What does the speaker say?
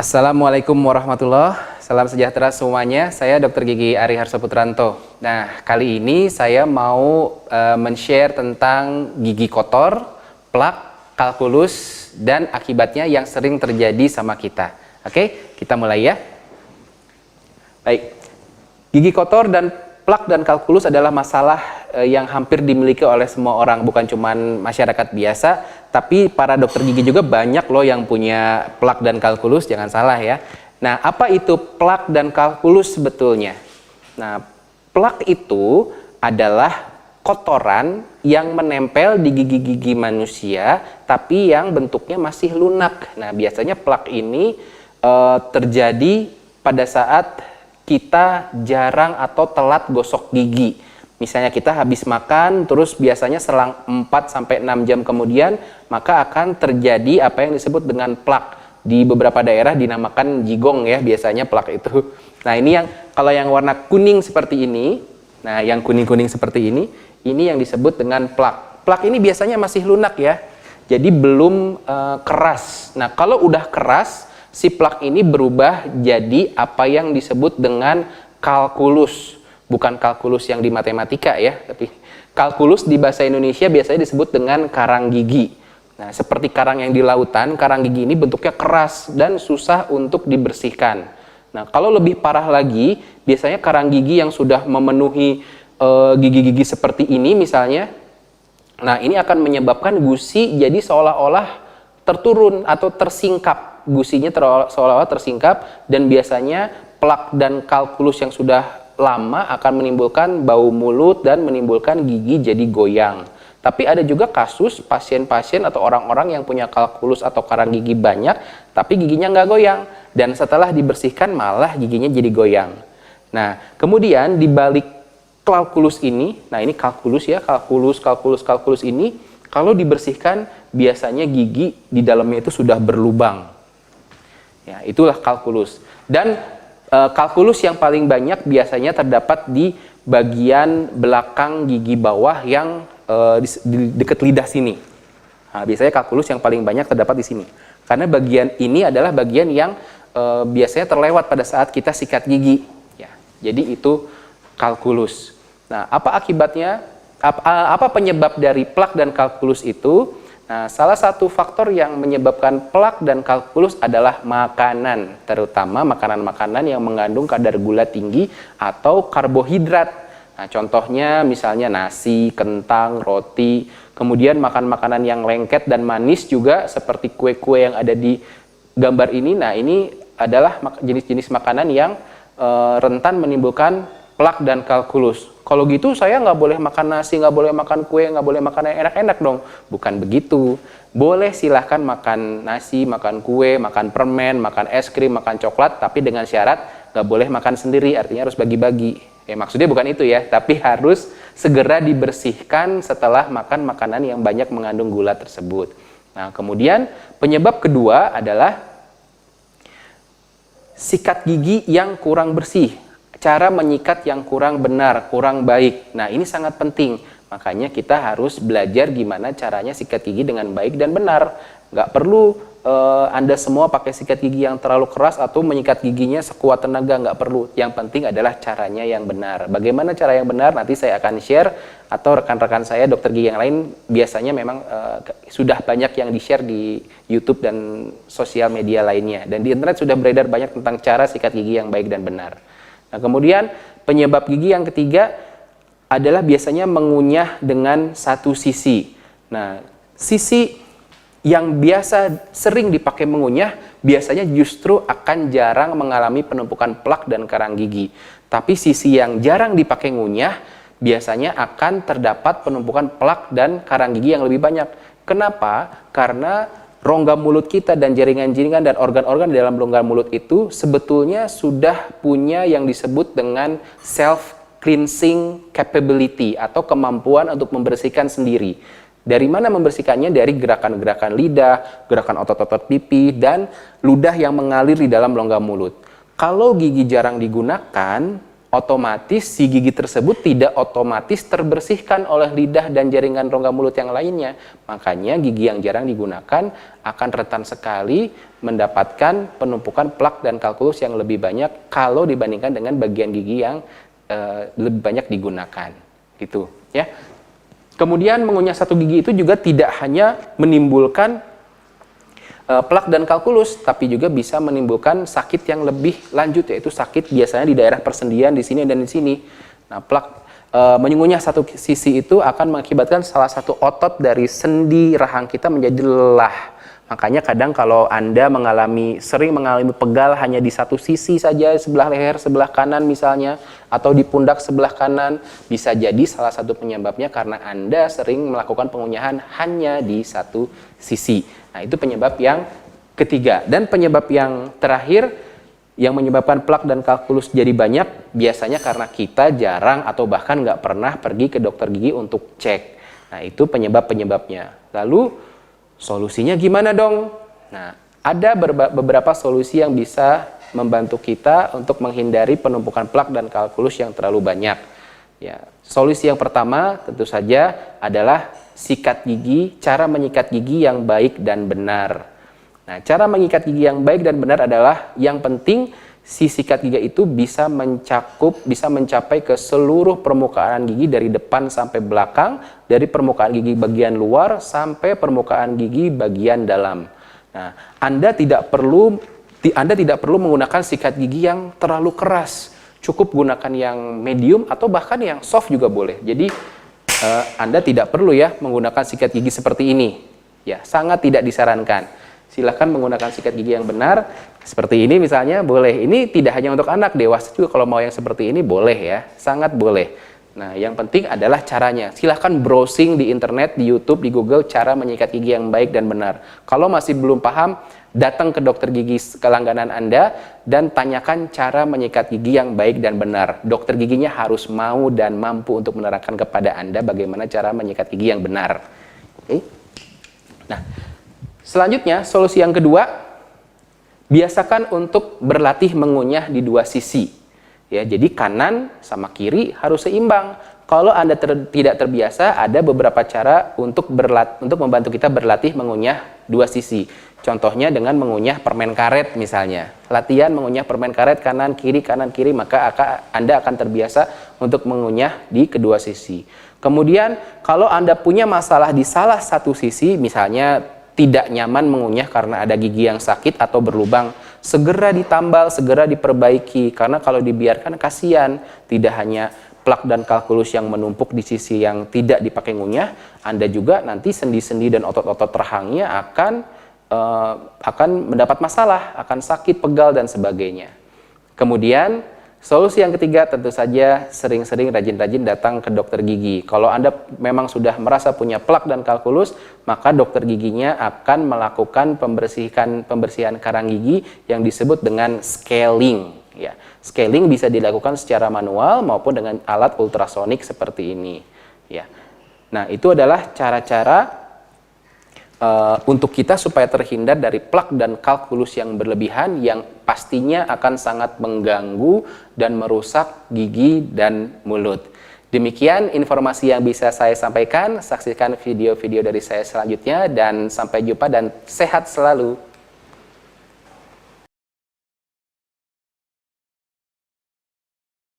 Assalamualaikum salam sejahtera semuanya. Saya Dr. Gigi Ari Harsoputranto. Nah, kali ini saya mau men-share tentang gigi kotor, plak, kalkulus, dan akibatnya yang sering terjadi sama kita. Oke, kita mulai ya. Baik, gigi kotor dan plak dan kalkulus adalah masalah yang hampir dimiliki oleh semua orang, bukan cuma masyarakat biasa, tapi para dokter gigi juga banyak loh yang punya plak dan kalkulus, jangan salah ya. Nah, apa itu plak dan kalkulus sebetulnya? Nah, plak itu adalah kotoran yang menempel di gigi-gigi manusia, tapi yang bentuknya masih lunak. Nah, biasanya plak ini terjadi pada saat kita jarang atau telat gosok gigi. Misalnya kita habis makan, terus biasanya selang 4-6 jam kemudian, maka akan terjadi apa yang disebut dengan plak. Di beberapa daerah dinamakan jigong ya, biasanya plak itu. Nah, ini yang kalau yang warna kuning seperti ini, nah yang kuning-kuning seperti ini yang disebut dengan plak. Plak ini biasanya masih lunak ya, jadi belum keras. Nah, kalau udah keras, si plak ini berubah jadi apa yang disebut dengan kalkulus. Bukan kalkulus yang di matematika ya, tapi kalkulus di bahasa Indonesia biasanya disebut dengan karang gigi. Nah, seperti karang yang di lautan, karang gigi ini bentuknya keras dan susah untuk dibersihkan. Nah, kalau lebih parah lagi, biasanya karang gigi yang sudah memenuhi gigi-gigi seperti ini misalnya, nah ini akan menyebabkan gusi jadi seolah-olah terturun atau tersingkap. Gusinya seolah-olah tersingkap, dan biasanya plak dan kalkulus yang sudah lama akan menimbulkan bau mulut dan menimbulkan gigi jadi goyang. Tapi ada juga kasus pasien-pasien atau orang-orang yang punya kalkulus atau karang gigi banyak, tapi giginya nggak goyang. Dan setelah dibersihkan malah giginya jadi goyang. Nah, kemudian di balik kalkulus ini, nah ini kalkulus ya, kalkulus ini, kalau dibersihkan biasanya gigi di dalamnya itu sudah berlubang. Ya, itulah kalkulus. Dan kalkulus yang paling banyak biasanya terdapat di bagian belakang gigi bawah yang di dekat lidah sini. Nah, biasanya kalkulus yang paling banyak terdapat di sini. Karena bagian ini adalah bagian yang biasanya terlewat pada saat kita sikat gigi. Ya, jadi itu kalkulus. Nah, apa akibatnya? Apa penyebab dari plak dan kalkulus itu? Nah, salah satu faktor yang menyebabkan plak dan kalkulus adalah makanan, terutama makanan-makanan yang mengandung kadar gula tinggi atau karbohidrat. Nah, contohnya misalnya nasi, kentang, roti, kemudian makan makanan yang lengket dan manis juga seperti kue-kue yang ada di gambar ini. Nah, ini adalah jenis-jenis makanan yang rentan menimbulkan plak dan kalkulus. Kalau gitu saya nggak boleh makan nasi, nggak boleh makan kue, nggak boleh makan yang enak-enak dong. Bukan begitu. Boleh silahkan makan nasi, makan kue, makan permen, makan es krim, makan coklat, tapi dengan syarat nggak boleh makan sendiri, artinya harus bagi-bagi. Maksudnya bukan itu ya, tapi harus segera dibersihkan setelah makan makanan yang banyak mengandung gula tersebut. Nah, kemudian penyebab kedua adalah sikat gigi yang kurang bersih. Cara menyikat yang kurang benar, kurang baik. Nah, ini sangat penting. Makanya kita harus belajar gimana caranya sikat gigi dengan baik dan benar. Nggak perlu Anda semua pakai sikat gigi yang terlalu keras atau menyikat giginya sekuat tenaga, nggak perlu. Yang penting adalah caranya yang benar. Bagaimana cara yang benar? Nanti saya akan share, atau rekan-rekan saya dokter gigi yang lain biasanya memang sudah banyak yang di-share di YouTube dan sosial media lainnya. Dan di internet sudah beredar banyak tentang cara sikat gigi yang baik dan benar. Nah, kemudian penyebab gigi yang ketiga adalah biasanya mengunyah dengan satu sisi. Nah, sisi yang biasa sering dipakai mengunyah biasanya justru akan jarang mengalami penumpukan plak dan karang gigi. Tapi sisi yang jarang dipakai ngunyah biasanya akan terdapat penumpukan plak dan karang gigi yang lebih banyak. Kenapa? Karena rongga mulut kita dan jaringan-jaringan dan organ-organ di dalam rongga mulut itu sebetulnya sudah punya yang disebut dengan self-cleansing capability atau kemampuan untuk membersihkan sendiri. Dari mana membersihkannya? Dari gerakan-gerakan lidah, gerakan otot-otot pipi, dan ludah yang mengalir di dalam rongga mulut. Kalau gigi jarang digunakan, otomatis si gigi tersebut tidak otomatis terbersihkan oleh lidah dan jaringan rongga mulut yang lainnya. Makanya gigi yang jarang digunakan akan rentan sekali mendapatkan penumpukan plak dan kalkulus yang lebih banyak kalau dibandingkan dengan bagian gigi yang lebih banyak digunakan. Gitu, ya. Kemudian mengunyah satu gigi itu juga tidak hanya menimbulkan plak dan kalkulus, tapi juga bisa menimbulkan sakit yang lebih lanjut, yaitu sakit biasanya di daerah persendian di sini dan di sini. Nah, mengunyah satu sisi itu akan mengakibatkan salah satu otot dari sendi rahang kita menjadi lelah. Makanya kadang kalau Anda sering mengalami pegal hanya di satu sisi saja, sebelah leher sebelah kanan misalnya, atau di pundak sebelah kanan, bisa jadi salah satu penyebabnya karena Anda sering melakukan pengunyahan hanya di satu sisi. Nah, itu penyebab yang ketiga. Dan penyebab yang terakhir yang menyebabkan plak dan kalkulus jadi banyak, biasanya karena kita jarang atau bahkan nggak pernah pergi ke dokter gigi untuk cek. Nah, itu penyebab-penyebabnya. Lalu solusinya gimana dong? Nah, ada beberapa solusi yang bisa membantu kita untuk menghindari penumpukan plak dan kalkulus yang terlalu banyak. Ya, solusi yang pertama tentu saja adalah sikat gigi, cara menyikat gigi yang baik dan benar. Nah, cara mengikat gigi yang baik dan benar adalah yang penting si sikat gigi itu bisa mencapai ke seluruh permukaan gigi dari depan sampai belakang, dari permukaan gigi bagian luar sampai permukaan gigi bagian dalam. Nah, Anda tidak perlu menggunakan sikat gigi yang terlalu keras. Cukup gunakan yang medium atau bahkan yang soft juga boleh. Jadi Anda tidak perlu ya menggunakan sikat gigi seperti ini. Ya, sangat tidak disarankan. Silakan menggunakan sikat gigi yang benar seperti ini misalnya, boleh. Ini tidak hanya untuk anak, dewasa juga kalau mau yang seperti ini boleh ya, sangat boleh. Nah, yang penting adalah caranya. Silakan browsing di internet, di YouTube, di Google cara menyikat gigi yang baik dan benar. Kalau masih belum paham, datang ke dokter gigi kelangganan Anda dan tanyakan cara menyikat gigi yang baik dan benar. Dokter giginya harus mau dan mampu untuk menerangkan kepada Anda bagaimana cara menyikat gigi yang benar. Oke? Nah, selanjutnya, solusi yang kedua, biasakan untuk berlatih mengunyah di dua sisi. Ya, jadi kanan sama kiri harus seimbang. Kalau Anda tidak terbiasa, ada beberapa cara untuk membantu kita berlatih mengunyah dua sisi. Contohnya dengan mengunyah permen karet misalnya. Latihan mengunyah permen karet kanan kiri, maka Anda akan terbiasa untuk mengunyah di kedua sisi. Kemudian kalau Anda punya masalah di salah satu sisi, misalnya tidak nyaman mengunyah karena ada gigi yang sakit atau berlubang, segera ditambal, segera diperbaiki. Karena kalau dibiarkan kasihan, tidak hanya plak dan kalkulus yang menumpuk di sisi yang tidak dipakai ngunyah, Anda juga nanti sendi-sendi dan otot-otot rahangnya akan mendapat masalah, akan sakit, pegal, dan sebagainya. Kemudian, solusi yang ketiga tentu saja sering-sering rajin-rajin datang ke dokter gigi. Kalau Anda memang sudah merasa punya plak dan kalkulus, maka dokter giginya akan melakukan pembersihan karang gigi yang disebut dengan scaling. Ya, scaling bisa dilakukan secara manual maupun dengan alat ultrasonik seperti ini. Ya. Nah, itu adalah cara-cara untuk kita supaya terhindar dari plak dan kalkulus yang berlebihan yang pastinya akan sangat mengganggu dan merusak gigi dan mulut. Demikian informasi yang bisa saya sampaikan. Saksikan video-video dari saya selanjutnya dan sampai jumpa dan sehat selalu.